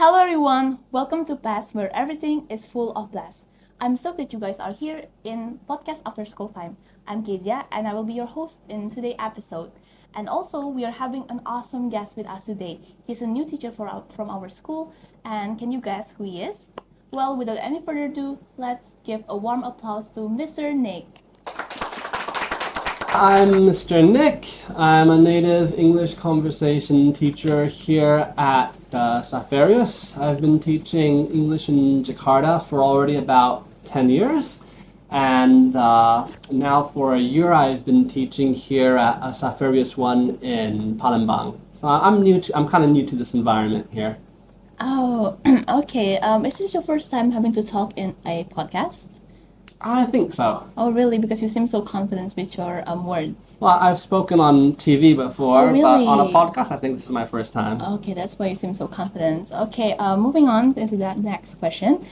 Hello everyone, welcome to Pass where everything is full of blast. I'm stoked that you guys are here in podcast after school time. I'm Kezia and I will be your host in today's episode. And also we are having an awesome guest with us today. He's a new teacher from our school, and can you guess who he is? Well, without any further ado, let's give a warm applause to Mr. Nick. I'm Mr. Nick. I'm a native English conversation teacher here at Xaverius. I've been teaching English in Jakarta for already about 10 years. And now for a year I've been teaching here at Xaverius 1 in Palembang. So I'm kind of new to this environment here. Oh, okay. Is this your first time having to talk in a podcast? I think so. Oh, really? Because you seem so confident with your words. Well, I've spoken on TV before, Oh, really? but on a podcast I think this is my first time. Okay, that's why you seem so confident. Okay, moving on into that next question.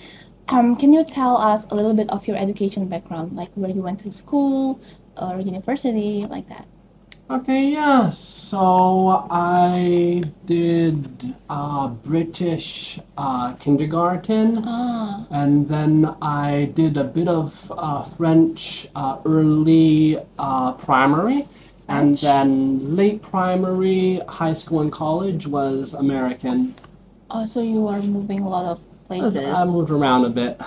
Can you tell us a little bit of your education background, like where you went to school or university, like that? Okay, yeah. So I did British kindergarten, and then I did a bit of French early primary, and French? then late primary, high school, and college was American. Oh, so you are moving a lot of places. I moved around a bit.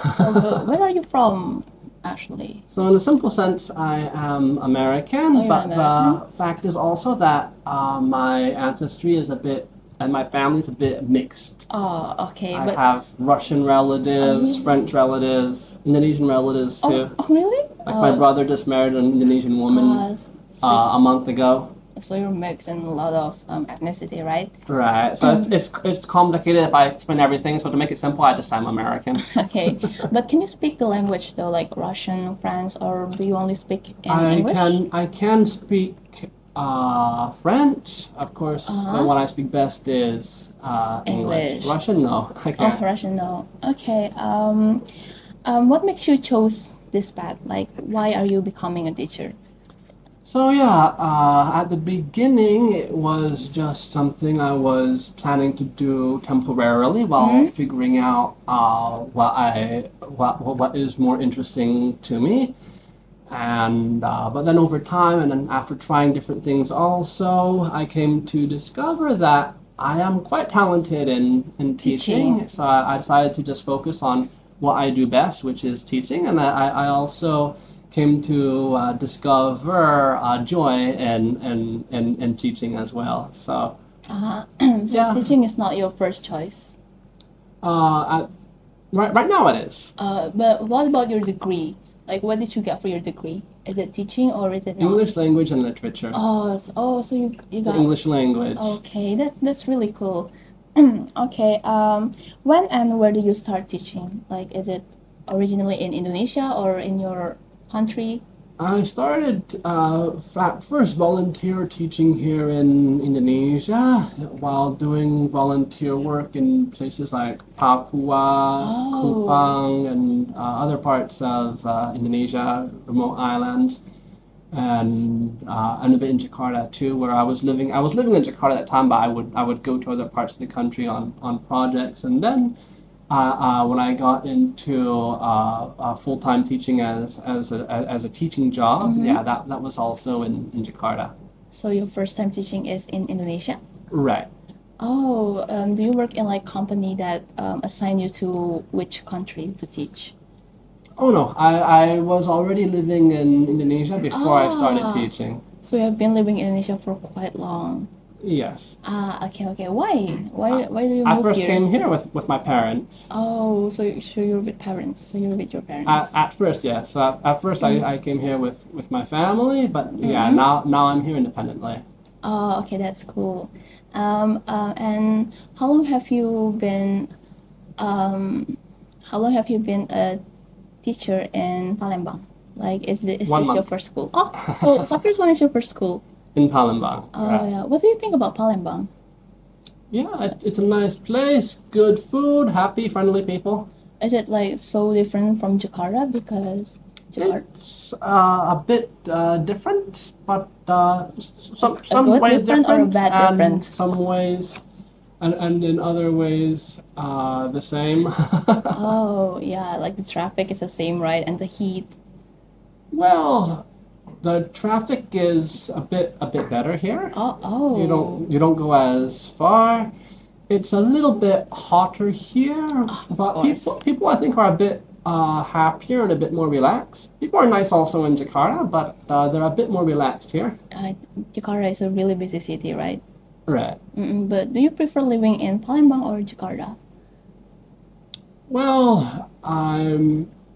Where are you from, actually? So in a simple sense, I am American, you're but American? the fact is also that my ancestry is a bit, and my family's a bit mixed. Oh, okay. I But have Russian relatives, French relatives, Indonesian relatives too. oh, really? Like my brother just married an Indonesian woman a month ago. So you're mixed in a lot of ethnicity, right? Right. So it's complicated if I explain everything. So to make it simple, I just say I'm American. Okay. But can you speak the language though, like Russian, French, or do you only speak in English? I can speak French, of course. The one I speak best is English. English. Russian, no, I Oh, can't. Russian, no. Okay. What makes you chose this path? Like, why are you becoming a teacher? So yeah, at the beginning it was just something I was planning to do temporarily while figuring out what is more interesting to me. And but then over time, and then after trying different things also, I came to discover that I am quite talented in teaching. So I decided to just focus on what I do best, which is teaching. And I also came to discover joy in teaching as well. So So Yeah. teaching is not your first choice. right now it is. But what about your degree? Like, what did you get for your degree? Is it teaching or is it not? English language and literature. So you The got English language. okay. That's really cool. Okay. When and where did you start teaching? Like, is it originally in Indonesia or in your country? I started first volunteer teaching here in Indonesia while doing volunteer work in places like Papua, Kupang, and other parts of Indonesia, remote islands, and a bit in Jakarta too, where I was living. I was living in Jakarta at that time, but I would go to other parts of the country on projects, and then. When I got into full-time teaching as a teaching job, yeah, that was also in Jakarta. So your first time teaching is in Indonesia? Right. Oh, do you work in like company that assign you to which country to teach? Oh no, I was already living in Indonesia before I started teaching. So you have been living in Indonesia for quite long. Yes. Okay. Why? Why do you I move first here? came here with my parents. Oh, so you're with parents. So you're with your parents. At first, yeah. So at first I came here with my family, but yeah, now I'm here independently. Oh, okay, that's cool. And how long have you been a teacher in Palembang? Like, is this 1 your month. first school? Oh, so Xaverius one is your first school. In Palembang. Oh, Right. yeah. What do you think about Palembang? Yeah, it's a nice place, good food, happy, friendly people. Is it like so different from Jakarta? Because Jakarta. It's a bit different, but some good ways different or a different, bad and different? some ways and in other ways, the same. Oh, yeah, like the traffic is the same, right? And the heat. Well, the traffic is a bit better here. Oh, You don't go as far. It's a little bit hotter here, of but course. people I think are a bit happier and a bit more relaxed. People are nice also in Jakarta, but they're a bit more relaxed here. Jakarta is a really busy city, right? Right. But do you prefer living in Palembang or Jakarta? Well,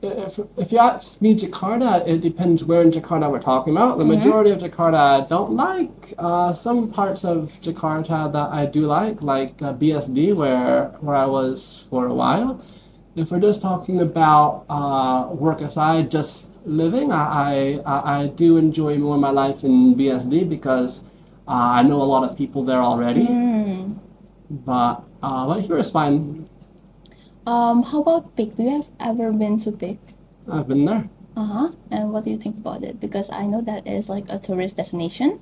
if you ask me Jakarta, it depends where in Jakarta we're talking about. The majority of Jakarta I don't like. Some parts of Jakarta that I do like BSD, where I was for a while. If we're just talking about work aside, just living, I do enjoy more my life in BSD because I know a lot of people there already. But here is fine. How about Pik? Do you have ever been to Pik? I've been there. And what do you think about it? Because I know that is like a tourist destination.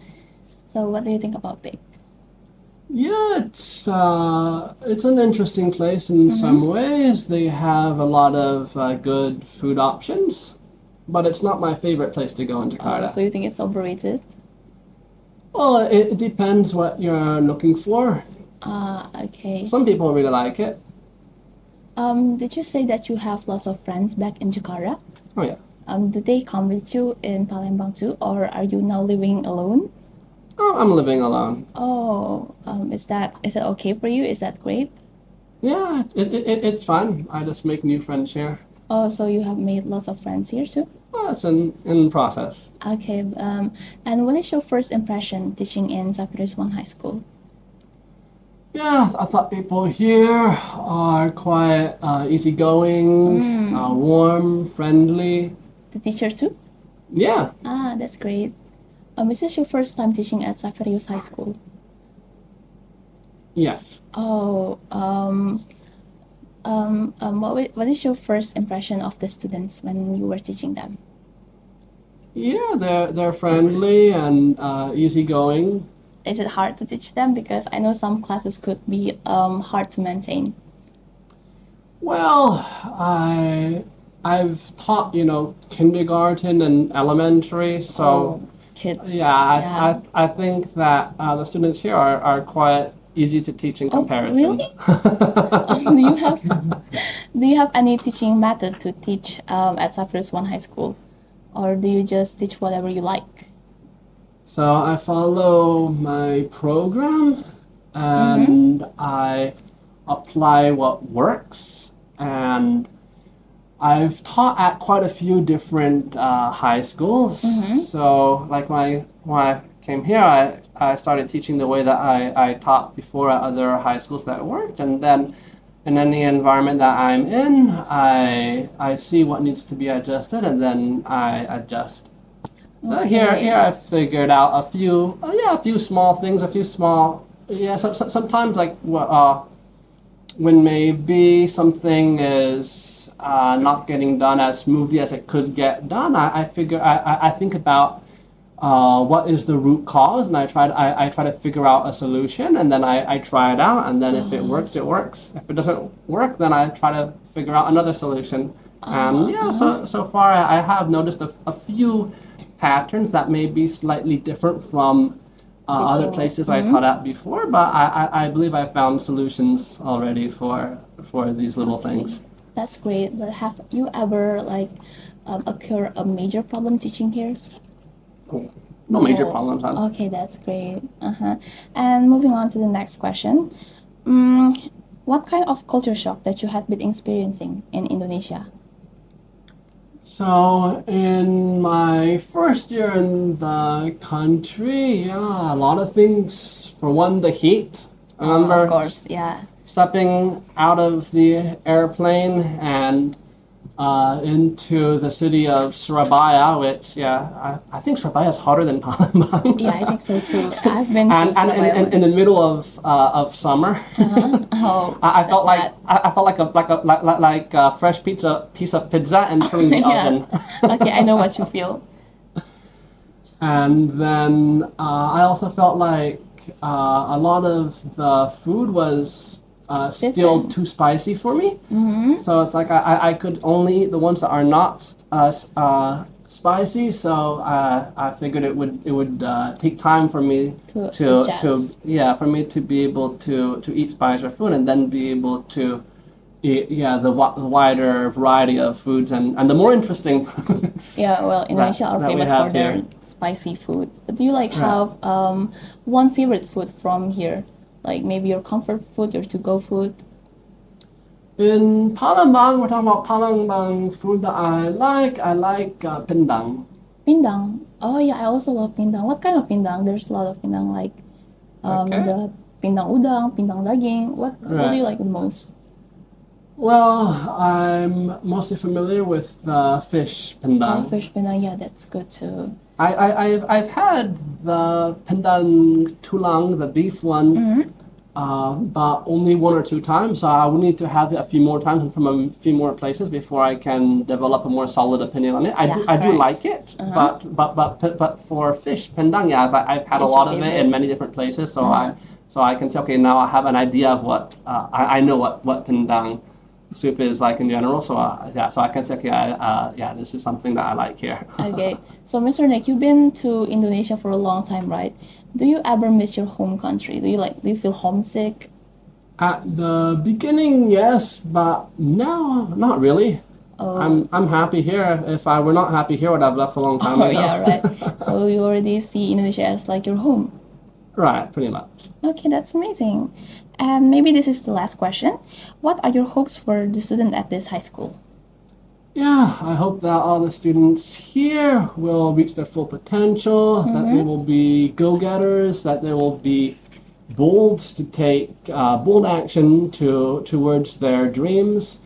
So what do you think about Pik? Yeah, it's an interesting place in some ways. They have a lot of good food options, but it's not my favorite place to go in Jakarta. So you think it's overrated? Well, it depends what you're looking for. Okay. Some people really like it. Did you say that you have lots of friends back in Jakarta? Oh yeah. Do they come with you in Palembang too, or are you now living alone? Oh, I'm living alone. Oh, is it okay for you? Is that great? Yeah, it's fun. I just make new friends here. Oh, so you have made lots of friends here too? Well, it's in process. Okay. And what is your first impression teaching in Xaverius 1 High School? Yeah, I thought people here are quite easygoing, warm, friendly. The teacher too? Yeah. That's great. Is this your first time teaching at Xaverius High School? Yes. Oh, what is your first impression of the students when you were teaching them? Yeah, they're friendly and easygoing. Is it hard to teach them? Because I know some classes could be hard to maintain. Well, I've taught, kindergarten and elementary, so Kids. yeah, I think that the students here are quite easy to teach in comparison. Really? Do you have any teaching method to teach at Xaverius 1 High School, or do you just teach whatever you like? So I follow my program and I apply what works, and I've taught at quite a few different high schools. So like when I came here, I started teaching the way that I taught before at other high schools that worked, and then in any environment that I'm in, I see what needs to be adjusted, and then I adjust. Here I figured out a few small things, sometimes like when maybe something is not getting done as smoothly as it could get done, I think about what is the root cause, and I try to figure out a solution, and then I try it out, and then if it works, it works. If it doesn't work, then I try to figure out another solution. And so far I have noticed a few patterns that may be slightly different from other places I taught at before, but I believe I found solutions already for these little things. That's great. But have you ever occur a major problem teaching here? No major problems. Okay, that's great. And moving on to the next question. What kind of culture shock that you had been experiencing in Indonesia? So in my first year in the country, yeah, a lot of things. For one, the heat. I remember Of course, yeah. stepping out of the airplane and into the city of Surabaya, which, I think Surabaya is hotter than Palembang. Yeah, I think so too. I've been to and Surabaya in the once. middle of summer, Oh, I felt that's I felt like a fresh piece of pizza entering the Yeah. oven. Okay, I know what you feel. And then I also felt like a lot of the food was still Different. too spicy for me. So it's like I could only eat the ones that are not spicy. So I figured it would take time for me To adjust. for me to be able to eat spicier food and then be able to eat the wider variety of foods and the more interesting foods. Yeah, well, Indonesia are that we famous have for their here. spicy food. But do you like Right. have one favorite food from here? Like maybe your comfort food, your to-go food? In Palembang, we're talking about Palembang food that I like. I like pindang. Pindang. Oh yeah, I also love pindang. What kind of pindang? There's a lot of pindang like Okay. the pindang udang, pindang daging. What do you Right. like the most? Well, I'm mostly familiar with fish Oh, pindang. fish pindang. Yeah, that's good too. I've had the pindang tulang, the beef one, but only one or two times. So I will need to have it a few more times and from a few more places before I can develop a more solid opinion on it. I do correct. like it, but for fish pindang, yeah, I've had It's a your lot of it favorite? in many different places. So I can say, okay, now I have an idea of what I know what pindang soup is like in general. So so I can say, okay, this is something that I like here. Okay, so Mr. Nick, you've been to Indonesia for a long time, right? Do you ever miss your home country? Do you feel homesick? At the beginning, yes, but now not really. Oh, I'm happy here. If I were not happy here, I would have left a long time oh ago. yeah, right. So you already see Indonesia as like your home. Right, pretty much. Okay, that's amazing. And maybe this is the last question. What are your hopes for the student at this high school? Yeah, I hope that all the students here will reach their full potential, that they will be go-getters, that they will be bold to take bold action towards their dreams,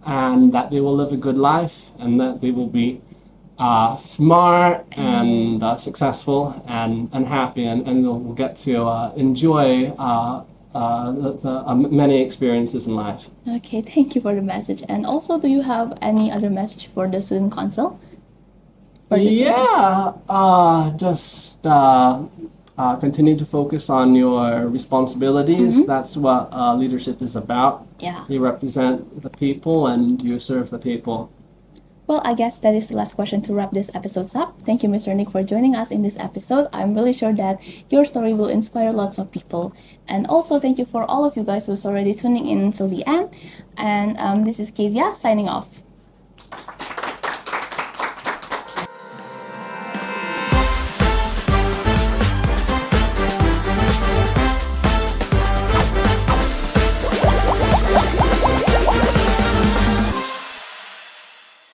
and that they will live a good life, and that they will be smart and successful and happy, and they'll get to enjoy the many experiences in life. Okay, thank you for the message. And also, do you have any other message for the student council? For the student council? Yeah, just continue to focus on your responsibilities. That's what leadership is about. Yeah. You represent the people and you serve the people. Well, I guess that is the last question to wrap this episode up. Thank you, Mr. Nick, for joining us in this episode. I'm really sure that your story will inspire lots of people. And also, thank you for all of you guys who's already tuning in until the end. And this is Kezia signing off.